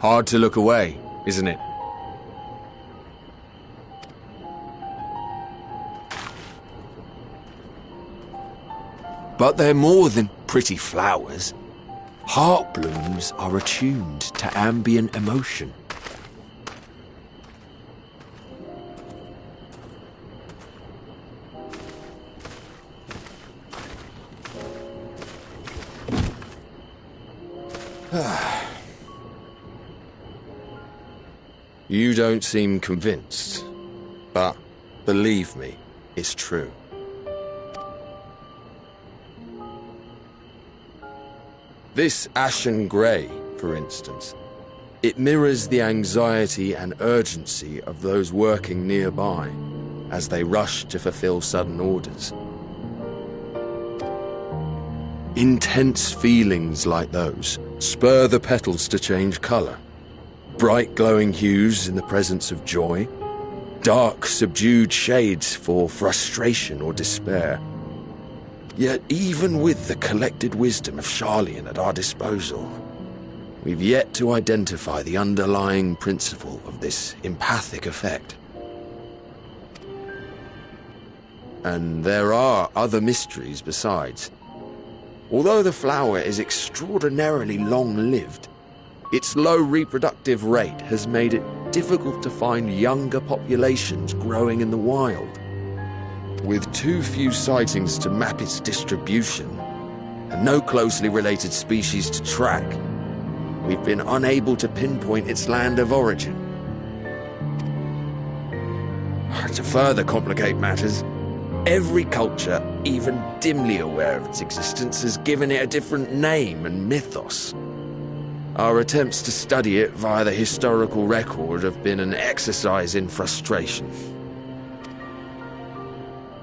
Hard to look away, isn't it? But they're more than pretty flowers. Heart blooms are attuned to ambient emotion. You don't seem convinced, but believe me, it's true. This ashen grey, for instance, it mirrors the anxiety and urgency of those working nearby as they rush to fulfill sudden orders. Intense feelings like those spur the petals to change colour. Bright glowing hues in the presence of joy, dark subdued shades for frustration or despair. Yet even with the collected wisdom of Charlian at our disposal, we've yet to identify the underlying principle of this empathic effect. And there are other mysteries besides. Although the flower is extraordinarily long-lived, its low reproductive rate has made it difficult to find younger populations growing in the wild. With too few sightings to map its distribution, and no closely related species to track, we've been unable to pinpoint its land of origin. To further complicate matters, every culture, even dimly aware of its existence, has given it a different name and mythos. Our attempts to study it via the historical record have been an exercise in frustration.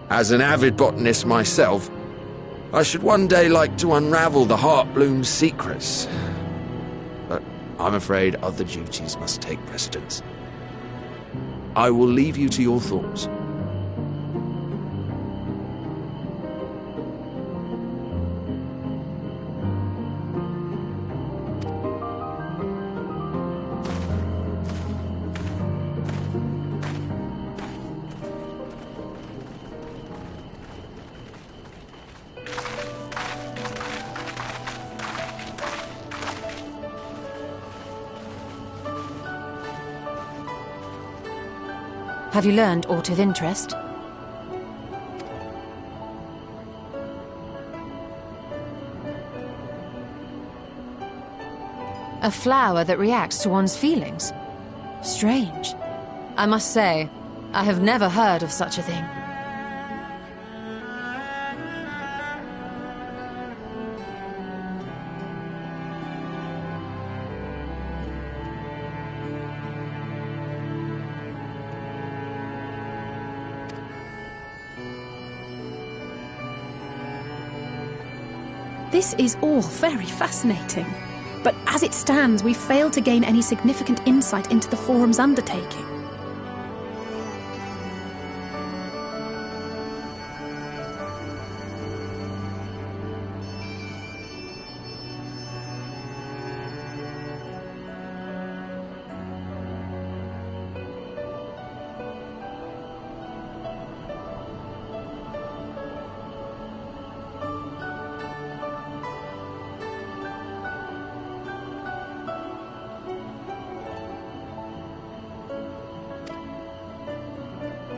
As an avid botanist myself, I should one day like to unravel the Heartbloom's secrets. But I'm afraid other duties must take precedence. I will leave you to your thoughts. Have you learned aught of interest? A flower that reacts to one's feelings? Strange. I must say, I have never heard of such a thing. This is all very fascinating, but as it stands, we've failed to gain any significant insight into the Forum's undertaking.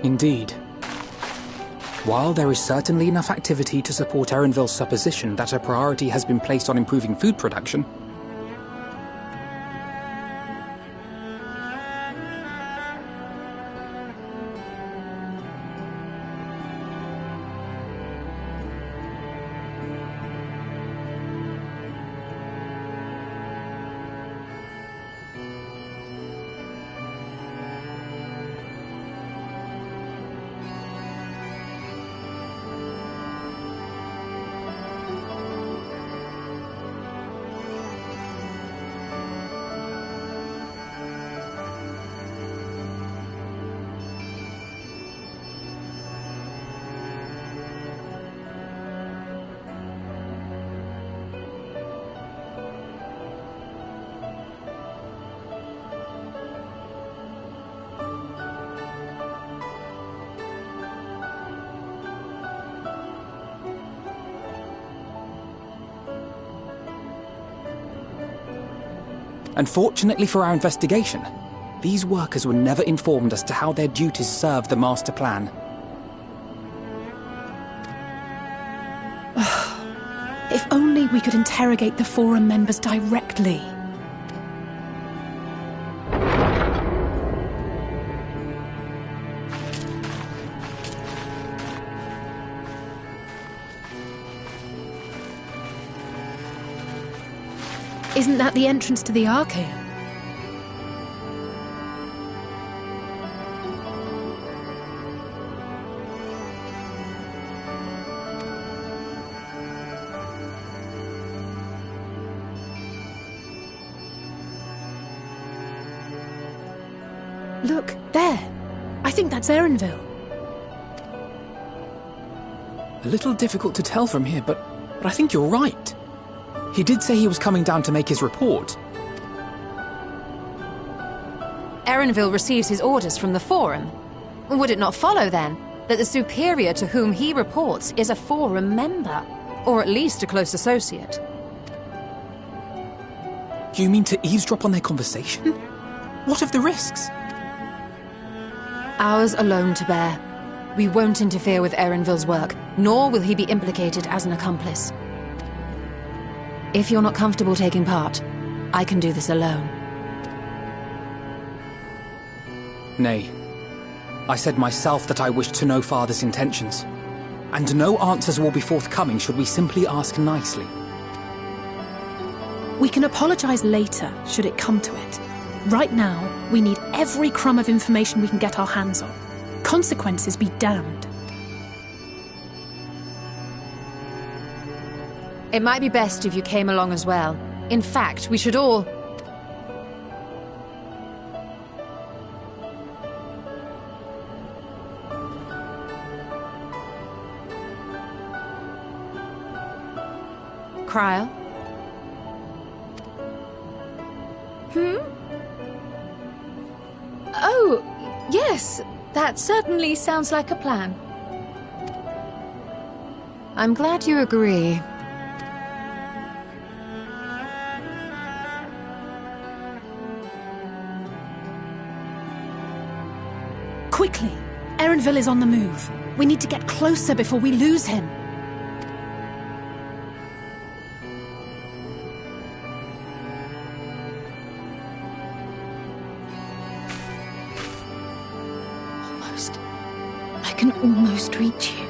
Indeed. While there is certainly enough activity to support Erenville's supposition that a priority has been placed on improving food production, Unfortunately for our investigation, these workers were never informed as to how their duties serve the master plan. If only we could interrogate the Forum members directly. Isn't that the entrance to the Archaeum? Look, there. I think that's Erenville. A little difficult to tell from here, but I think you're right. He did say he was coming down to make his report. Erenville receives his orders from the Forum. Would it not follow, then, that the superior to whom he reports is a Forum member? Or at least a close associate? You mean to eavesdrop on their conversation? What of the risks? Ours alone to bear. We won't interfere with Erenville's work, nor will he be implicated as an accomplice. If you're not comfortable taking part, I can do this alone. Nay. I said myself that I wished to know Father's intentions. And no answers will be forthcoming should we simply ask nicely. We can apologize later, should it come to it. Right now, we need every crumb of information we can get our hands on. Consequences be damned. It might be best if you came along as well. In fact, we should all... Cryle? Oh, yes. That certainly sounds like a plan. I'm glad you agree. Quickly! Erenville is on the move. We need to get closer before we lose him. Almost. I can almost reach you.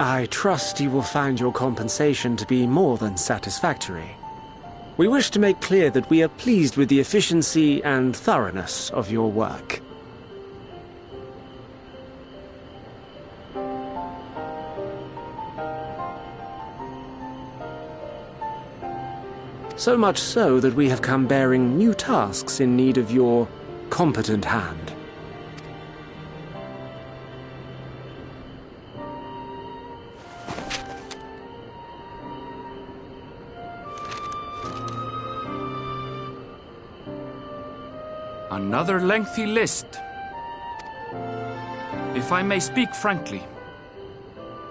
I trust you will find your compensation to be more than satisfactory. We wish to make clear that we are pleased with the efficiency and thoroughness of your work. So much so that we have come bearing new tasks in need of your competent hand. Another lengthy list. If I may speak frankly,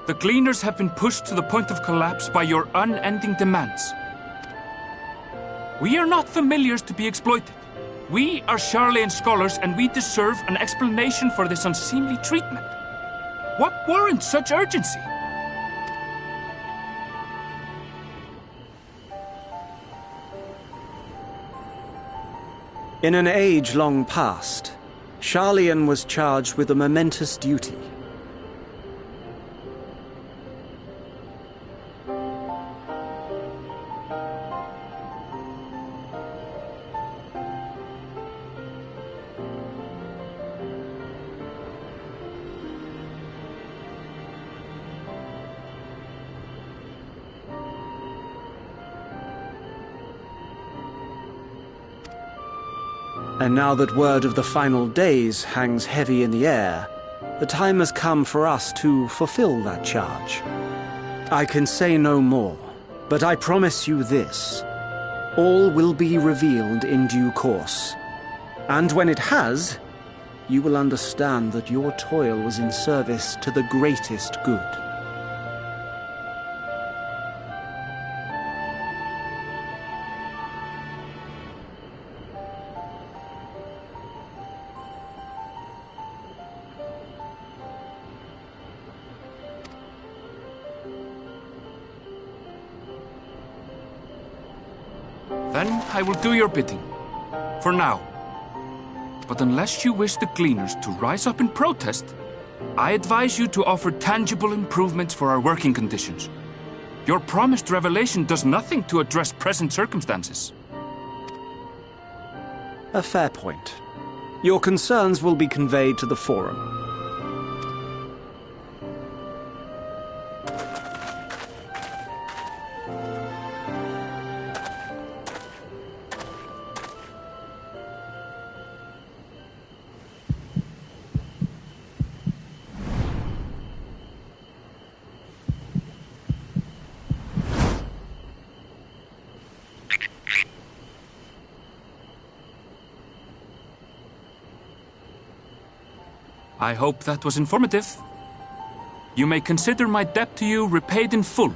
the Gleaners have been pushed to the point of collapse by your unending demands. We are not familiars to be exploited. We are Charlean scholars, and we deserve an explanation for this unseemly treatment. What warrants such urgency? In an age long past, Charlean was charged with a momentous duty. And now that word of the final days hangs heavy in the air, the time has come for us to fulfill that charge. I can say no more, but I promise you this. All will be revealed in due course. And when it has, you will understand that your toil was in service to the greatest good. Then I will do your bidding. For now. But unless you wish the Gleaners to rise up in protest, I advise you to offer tangible improvements for our working conditions. Your promised revelation does nothing to address present circumstances. A fair point. Your concerns will be conveyed to the Forum. I hope that was informative. You may consider my debt to you repaid in full.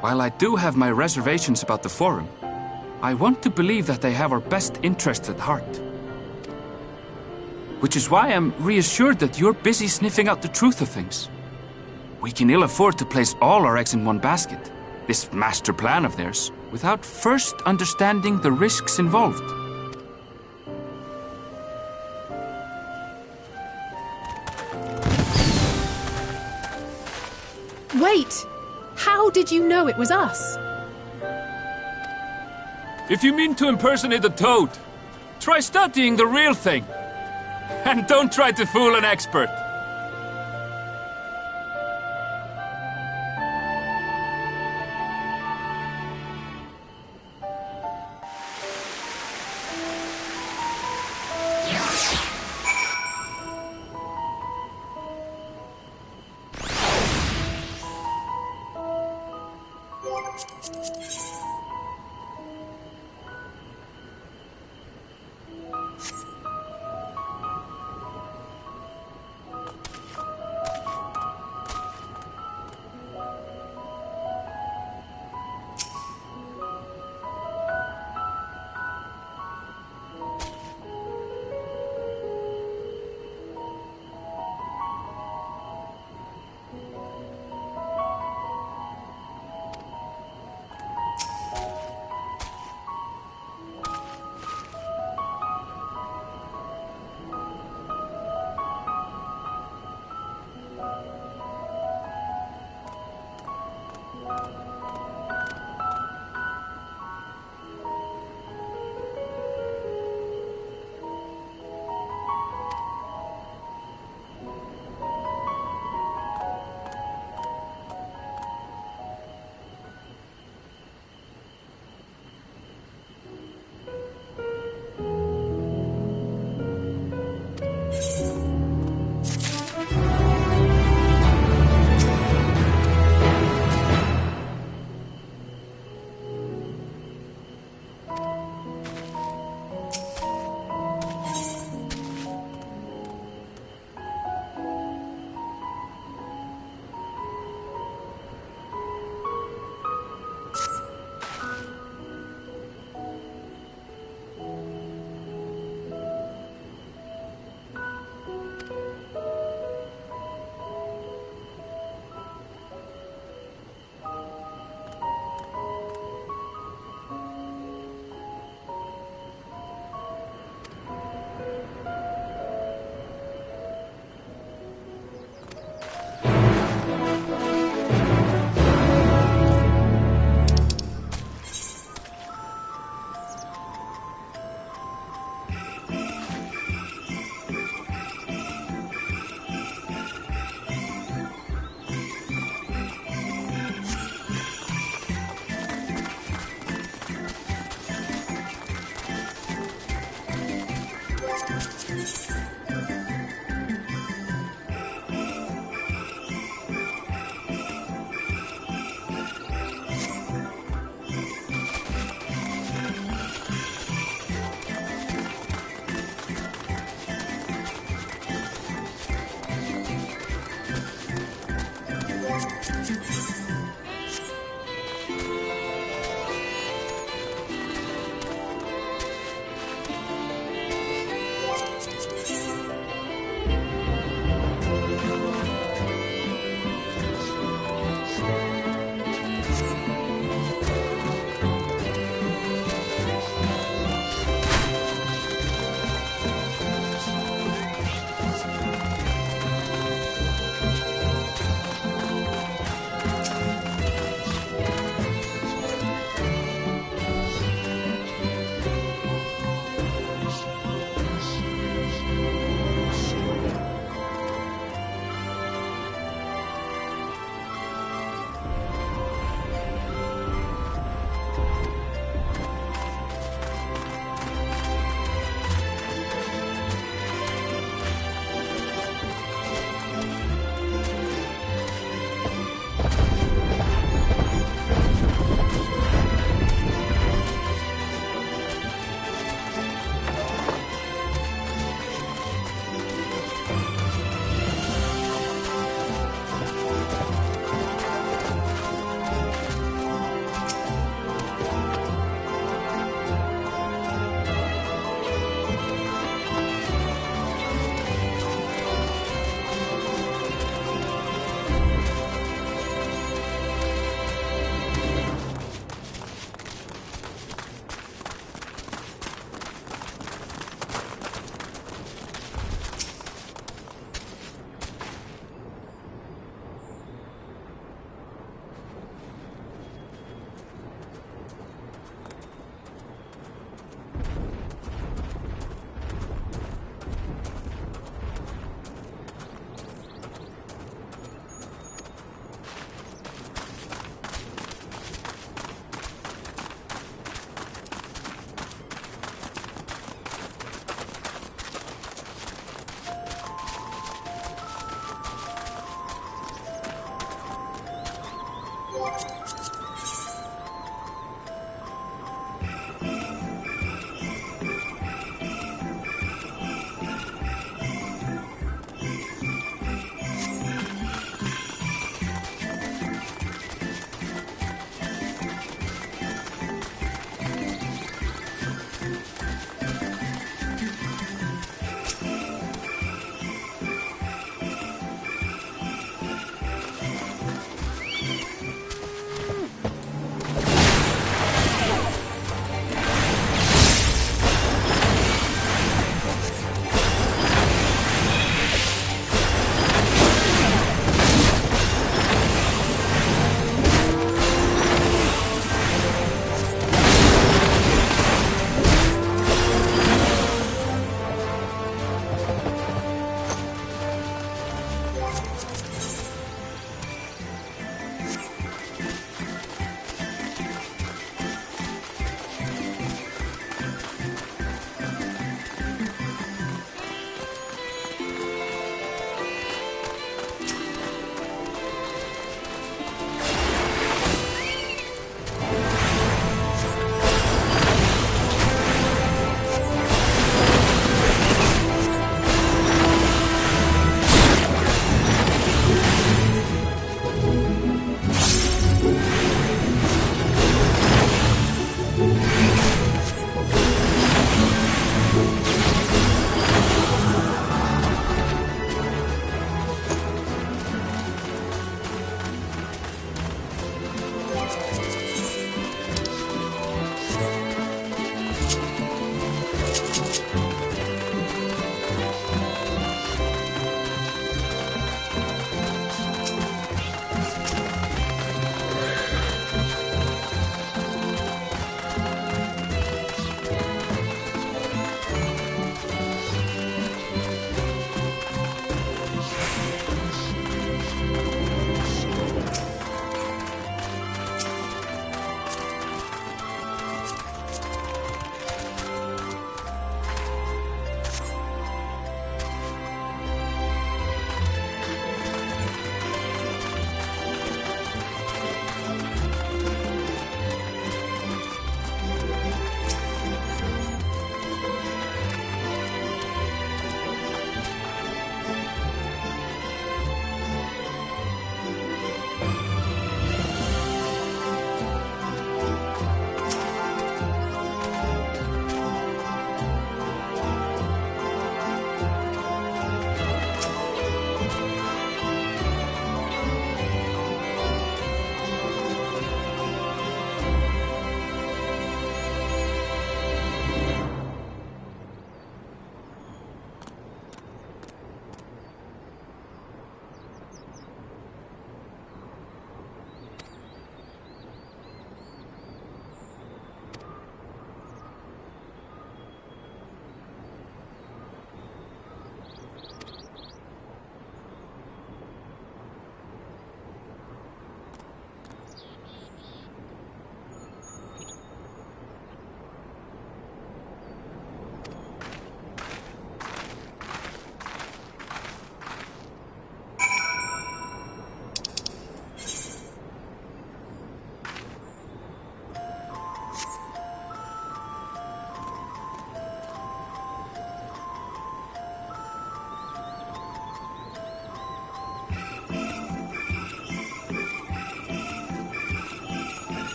While I do have my reservations about the Forum, I want to believe that they have our best interests at heart. Which is why I'm reassured that you're busy sniffing out the truth of things. We can ill afford to place all our eggs in one basket, this master plan of theirs, without first understanding the risks involved. Wait! How did you know it was us? If you mean to impersonate a toad, try studying the real thing. And don't try to fool an expert.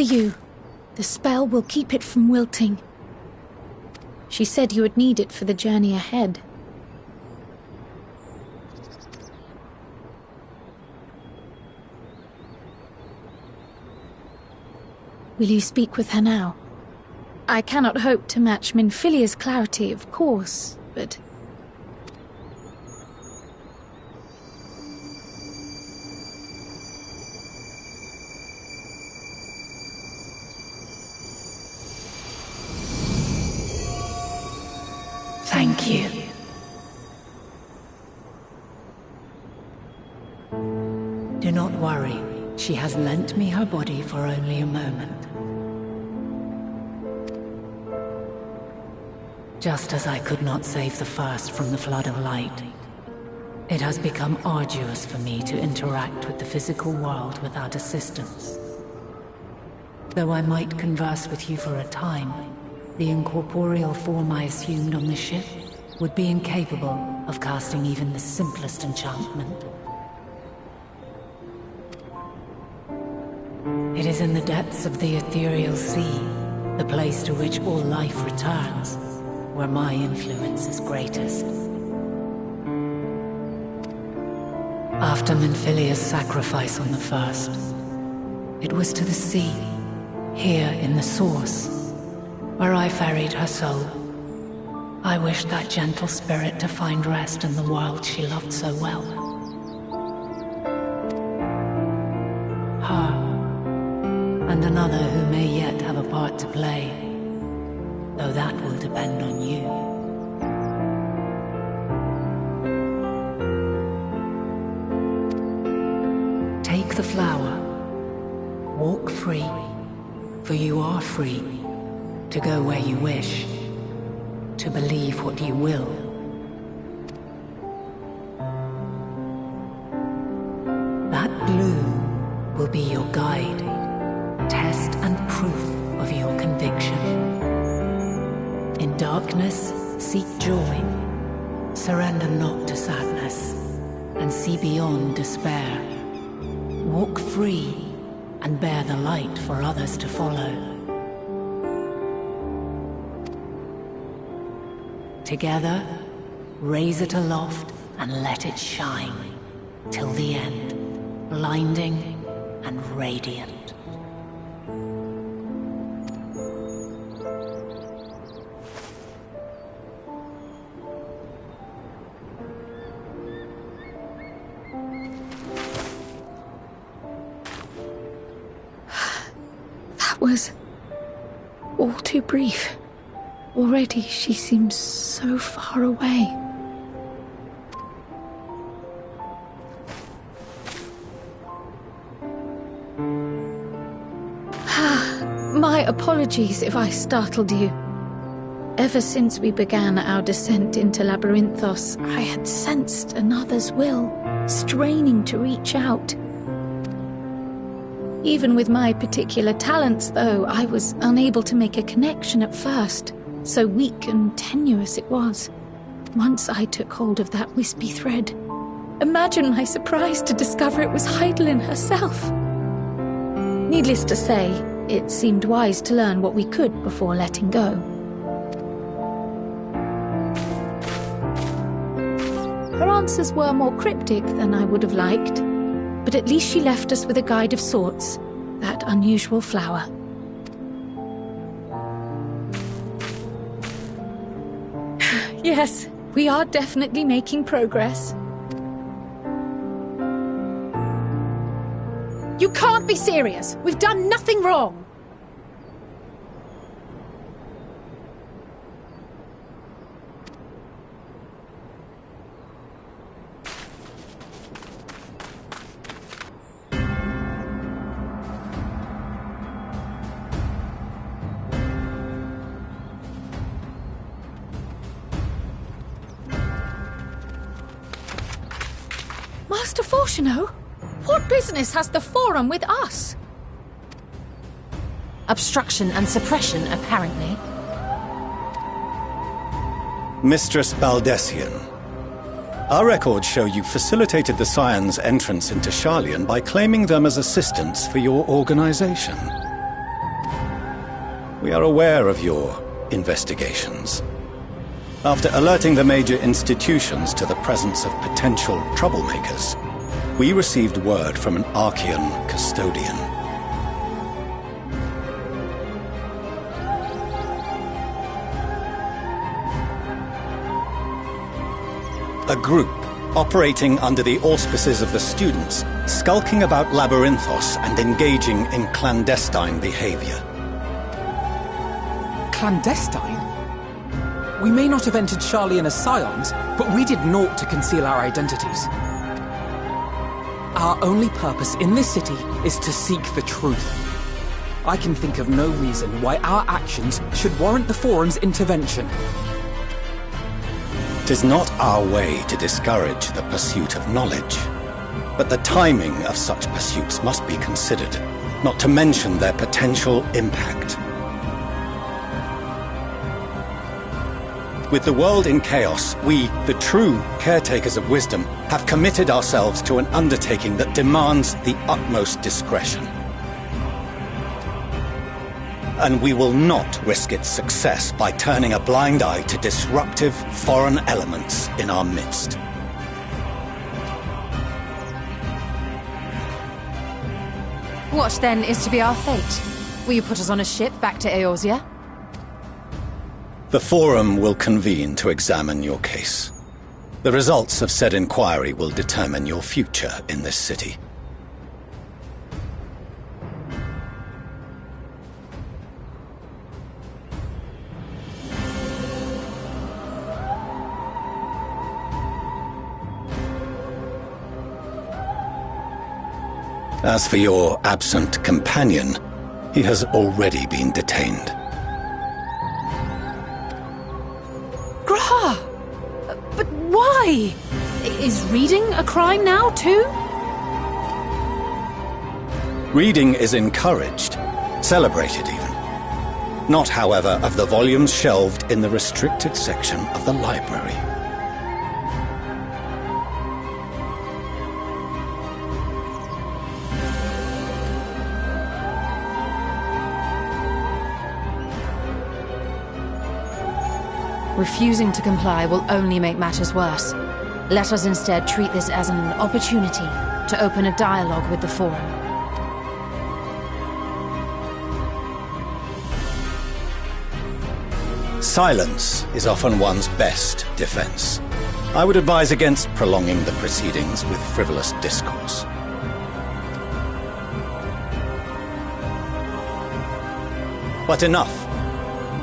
you. The spell will keep it from wilting. She said you would need it for the journey ahead. Will you speak with her now? I cannot hope to match Minfilia's clarity, of course, but... Thank you. Do not worry. She has lent me her body for only a moment. Just as I could not save the first from the flood of light, it has become arduous for me to interact with the physical world without assistance. Though I might converse with you for a time, the incorporeal form I assumed on the ship would be incapable of casting even the simplest enchantment. It is in the depths of the ethereal sea, the place to which all life returns, where my influence is greatest. After Minfilia's sacrifice on the first, it was to the sea, here in the source, where I ferried her soul. I wished that gentle spirit to find rest in the world she loved so well. Her, and another who may yet have a part to play, though that will depend on you. Take the flower, walk free, for you are free, to go where you wish, to believe what you will. That bloom will be your guide, test and proof of your conviction. In darkness, seek joy, surrender not to sadness, and see beyond despair. Walk free, and bear the light for others to follow. Together, raise it aloft and let it shine, till the end, blinding and radiant. That was all too brief. Already she seems so far away. My apologies if I startled you. Ever since we began our descent into Labyrinthos, I had sensed another's will, straining to reach out. Even with my particular talents, though, I was unable to make a connection at first. So weak and tenuous it was. Once I took hold of that wispy thread. Imagine my surprise to discover it was Heidelin herself. Needless to say, it seemed wise to learn what we could before letting go. Her answers were more cryptic than I would have liked, but at least she left us with a guide of sorts, that unusual flower. Yes, we are definitely making progress. You can't be serious! We've done nothing wrong! Master Fortuno? What business has the Forum with us? Obstruction and suppression, apparently. Mistress Baldessian, our records show you facilitated the Scions' entrance into Sharlayan by claiming them as assistants for your organization. We are aware of your investigations. After alerting the major institutions to the presence of potential troublemakers, we received word from an Archean custodian. A group operating under the auspices of the students, skulking about Labyrinthos and engaging in clandestine behavior. Clandestine? We may not have entered Charlian as scions, but we did naught to conceal our identities. Our only purpose in this city is to seek the truth. I can think of no reason why our actions should warrant the Forum's intervention. It is not our way to discourage the pursuit of knowledge, but the timing of such pursuits must be considered, not to mention their potential impact. With the world in chaos, we, the true caretakers of wisdom, have committed ourselves to an undertaking that demands the utmost discretion. And we will not risk its success by turning a blind eye to disruptive foreign elements in our midst. What, then, is to be our fate? Will you put us on a ship back to Eorzea? The Forum will convene to examine your case. The results of said inquiry will determine your future in this city. As for your absent companion, he has already been detained. Grah! But why? Is reading a crime now, too? Reading is encouraged, celebrated even. Not, however, of the volumes shelved in the restricted section of the library. Refusing to comply will only make matters worse. Let us instead treat this as an opportunity to open a dialogue with the Forum. Silence is often one's best defense. I would advise against prolonging the proceedings with frivolous discourse. But enough.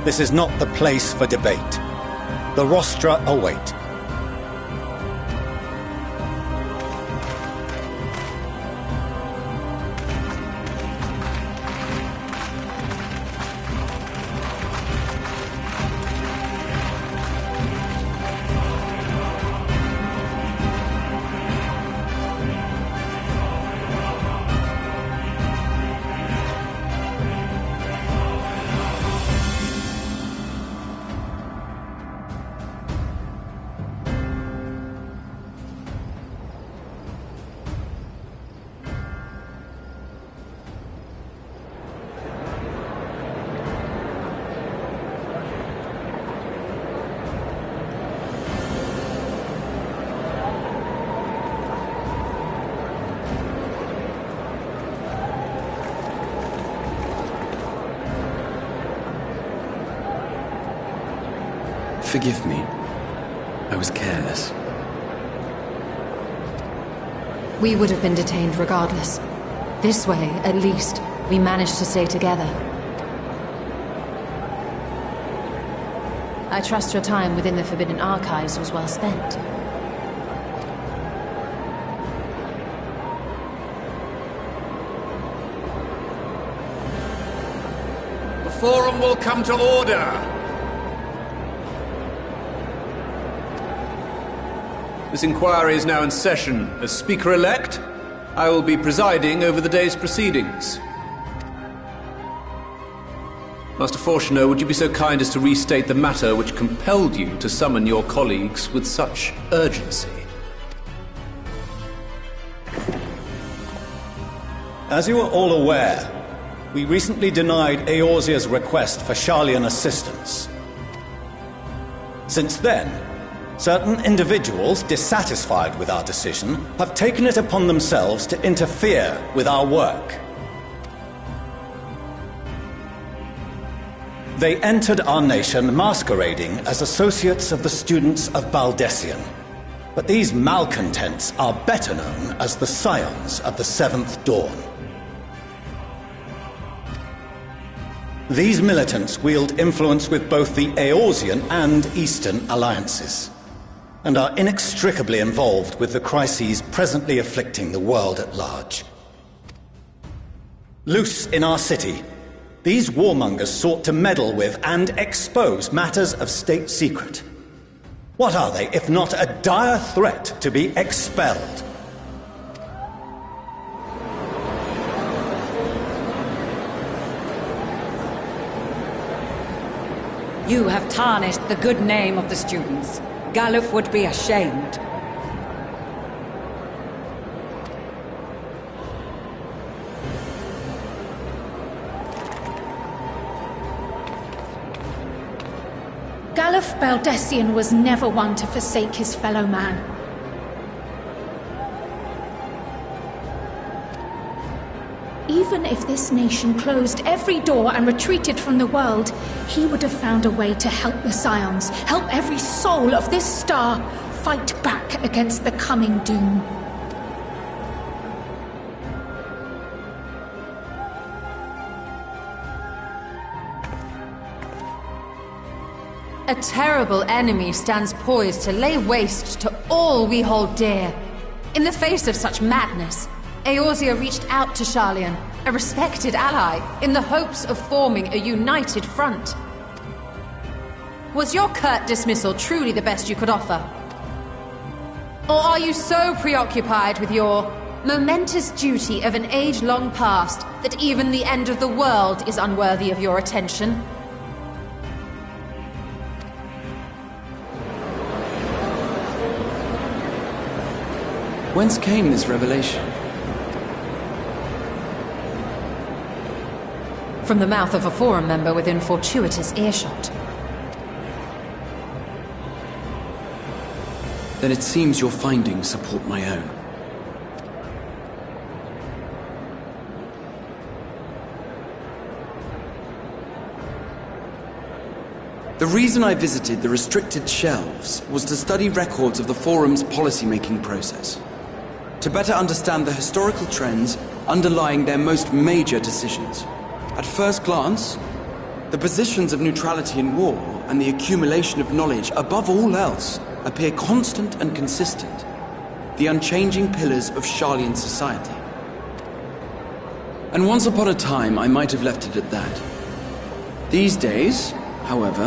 This is not the place for debate. The rostra await. Forgive me. I was careless. We would have been detained regardless. This way, at least, we managed to stay together. I trust your time within the Forbidden Archives was well spent. The Forum will come to order! This inquiry is now in session. As Speaker-elect, I will be presiding over the day's proceedings. Master Fortuner, would you be so kind as to restate the matter which compelled you to summon your colleagues with such urgency? As you are all aware, we recently denied Eorzea's request for Sharlayan assistance. Since then, certain individuals dissatisfied with our decision have taken it upon themselves to interfere with our work. They entered our nation masquerading as associates of the students of Baldessian. But these malcontents are better known as the Scions of the Seventh Dawn. These militants wield influence with both the Eorzean and Eastern alliances, and are inextricably involved with the crises presently afflicting the world at large. Loose in our city, these warmongers sought to meddle with and expose matters of state secret. What are they, if not a dire threat to be expelled? You have tarnished the good name of the students. Galuf would be ashamed. Galuf Baldessian was never one to forsake his fellow man. Even if this nation closed every door and retreated from the world, he would have found a way to help the Scions, help every soul of this star fight back against the coming doom. A terrible enemy stands poised to lay waste to all we hold dear. In the face of such madness, Eorzea reached out to Sharlayan, a respected ally, in the hopes of forming a united front. Was your curt dismissal truly the best you could offer? Or are you so preoccupied with your momentous duty of an age-long past that even the end of the world is unworthy of your attention? Whence came this revelation? From the mouth of a Forum member within fortuitous earshot. Then it seems your findings support my own. The reason I visited the restricted shelves was to study records of the Forum's policy-making process, to better understand the historical trends underlying their most major decisions. At first glance, the positions of neutrality in war and the accumulation of knowledge above all else appear constant and consistent, the unchanging pillars of Sharlayan society. And once upon a time, I might have left it at that. These days, however,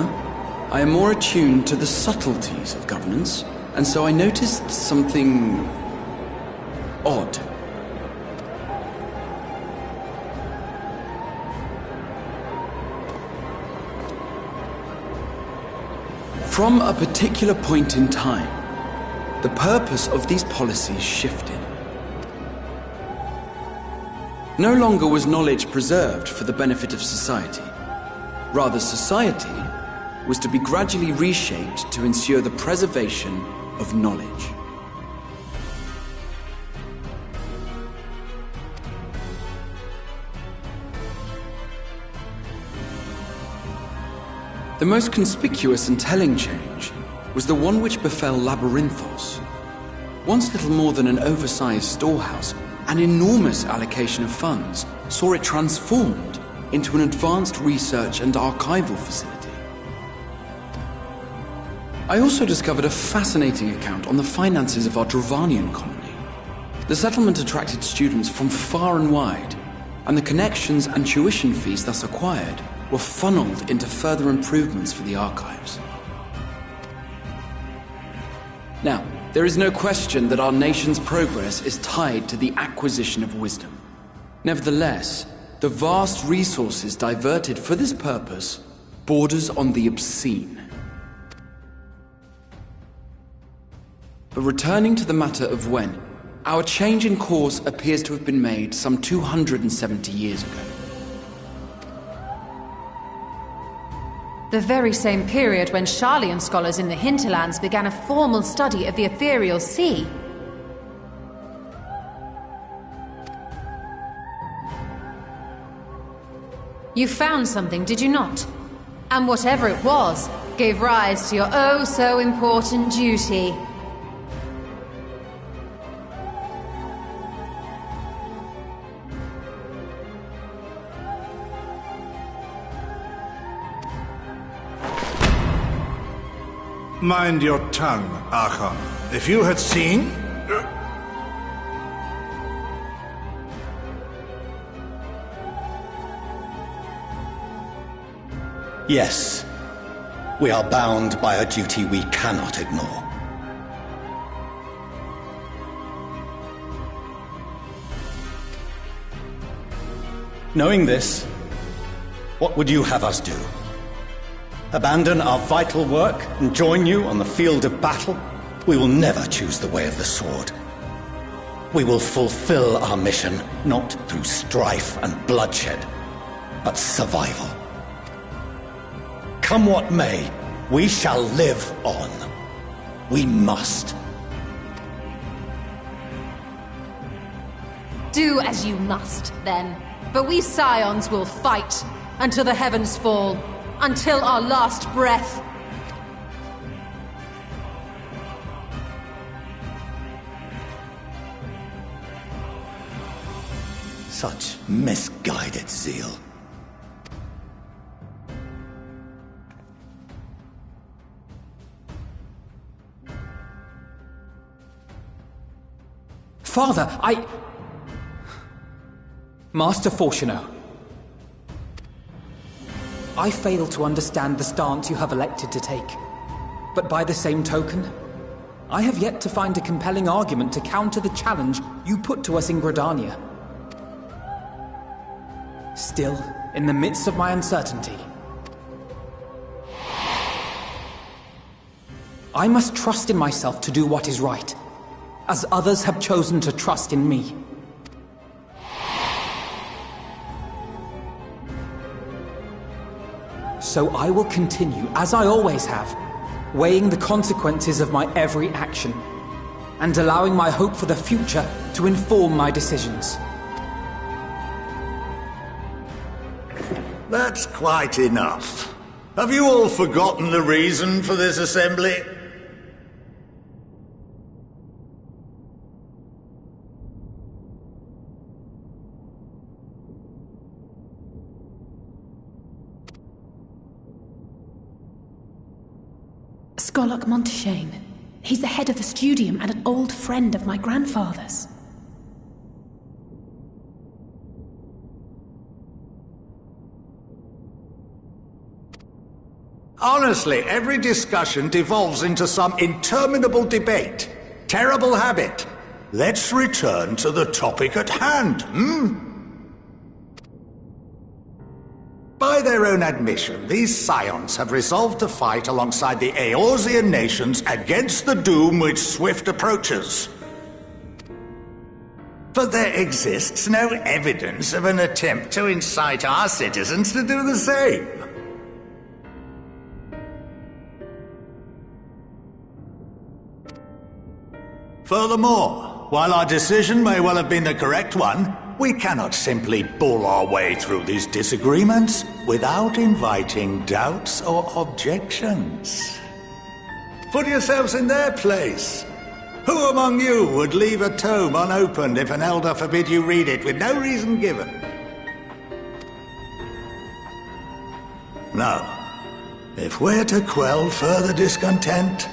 I am more attuned to the subtleties of governance, and so I noticed something odd. From a particular point in time, the purpose of these policies shifted. No longer was knowledge preserved for the benefit of society. Rather, society was to be gradually reshaped to ensure the preservation of knowledge. The most conspicuous and telling change was the one which befell Labyrinthos. Once little more than an oversized storehouse, an enormous allocation of funds saw it transformed into an advanced research and archival facility. I also discovered a fascinating account on the finances of our Dravanian colony. The settlement attracted students from far and wide, and the connections and tuition fees thus acquired were funneled into further improvements for the archives. Now, there is no question that our nation's progress is tied to the acquisition of wisdom. Nevertheless, the vast resources diverted for this purpose borders on the obscene. But returning to the matter of when, our change in course appears to have been made some 270 years ago. The very same period when Sharlayan scholars in the hinterlands began a formal study of the ethereal sea. You found something, did you not? And whatever it was, gave rise to your oh-so-important duty. Mind your tongue, Archon. If you had seen... Yes. We are bound by a duty we cannot ignore. Knowing this, what would you have us do? Abandon our vital work and join you on the field of battle? We will never choose the way of the sword. We will fulfill our mission not through strife and bloodshed, but survival. Come what may, we shall live on. We must. Do as you must, then. But we Scions will fight until the heavens fall, until our last breath. Such misguided zeal. Father, Master Fortuno, I fail to understand the stance you have elected to take. But by the same token, I have yet to find a compelling argument to counter the challenge you put to us in Gridania. Still, in the midst of my uncertainty, I must trust in myself to do what is right, as others have chosen to trust in me. So I will continue, as I always have, weighing the consequences of my every action, and allowing my hope for the future to inform my decisions. That's quite enough. Have you all forgotten the reason for this assembly? Skolok Monteshane. He's the head of the Studium and an old friend of my grandfather's. Honestly, every discussion devolves into some interminable debate. Terrible habit. Let's return to the topic at hand, By their own admission, these Scions have resolved to fight alongside the Eorzean nations against the doom which swift approaches. But there exists no evidence of an attempt to incite our citizens to do the same. Furthermore, while our decision may well have been the correct one, we cannot simply bull our way through these disagreements without inviting doubts or objections. Put yourselves in their place. Who among you would leave a tome unopened if an elder forbid you read it with no reason given? Now, if we're to quell further discontent,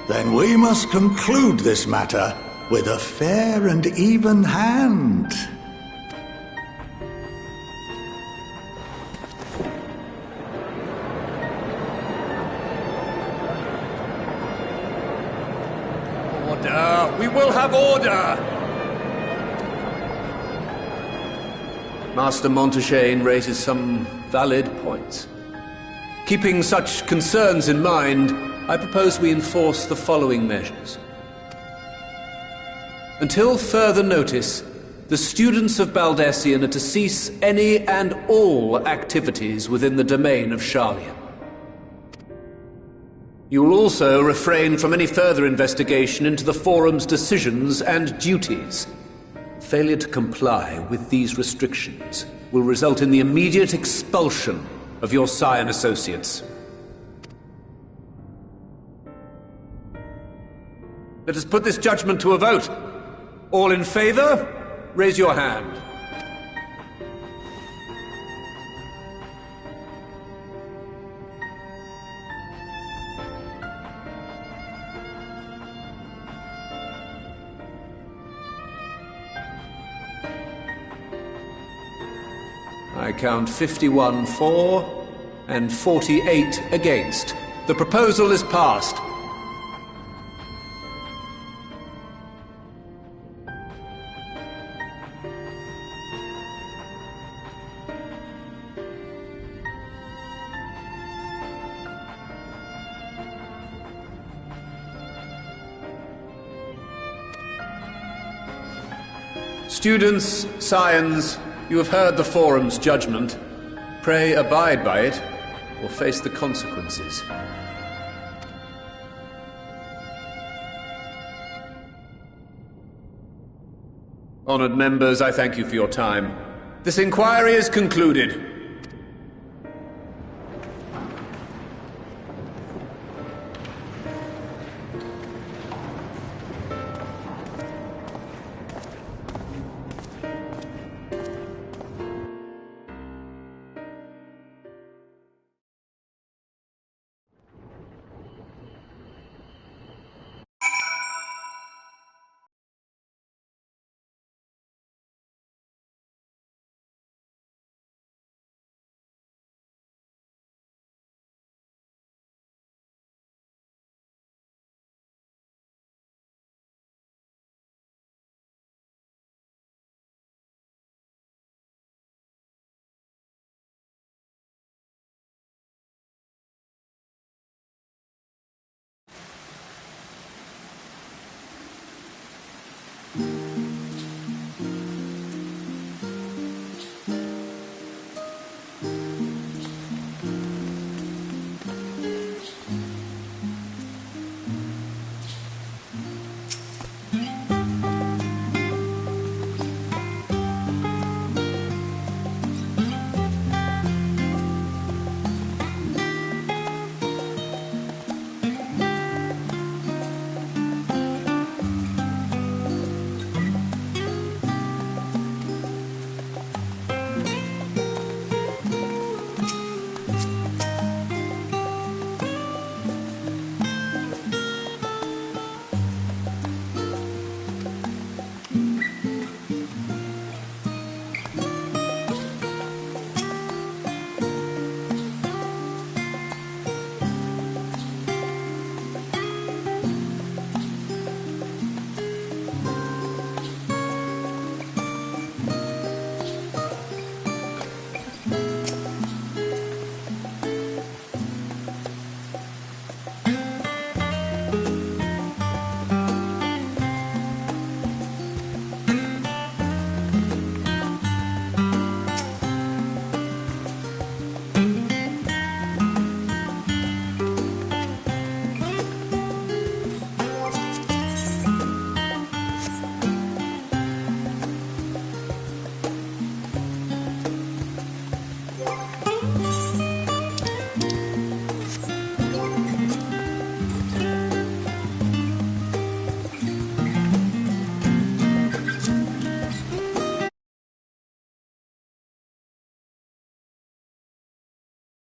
then we must conclude this matter with a fair and even hand. Order! We will have order! Master Monteshane raises some valid points. Keeping such concerns in mind, I propose we enforce the following measures. Until further notice, the students of Baldessian are to cease any and all activities within the domain of Sharlayan. You will also refrain from any further investigation into the Forum's decisions and duties. Failure to comply with these restrictions will result in the immediate expulsion of your Scion associates. Let us put this judgment to a vote. All in favor, raise your hand. I count 51 for and 48 against. The proposal is passed. Students, Scions, you have heard the Forum's judgment. Pray abide by it, or face the consequences. Honored members, I thank you for your time. This inquiry is concluded.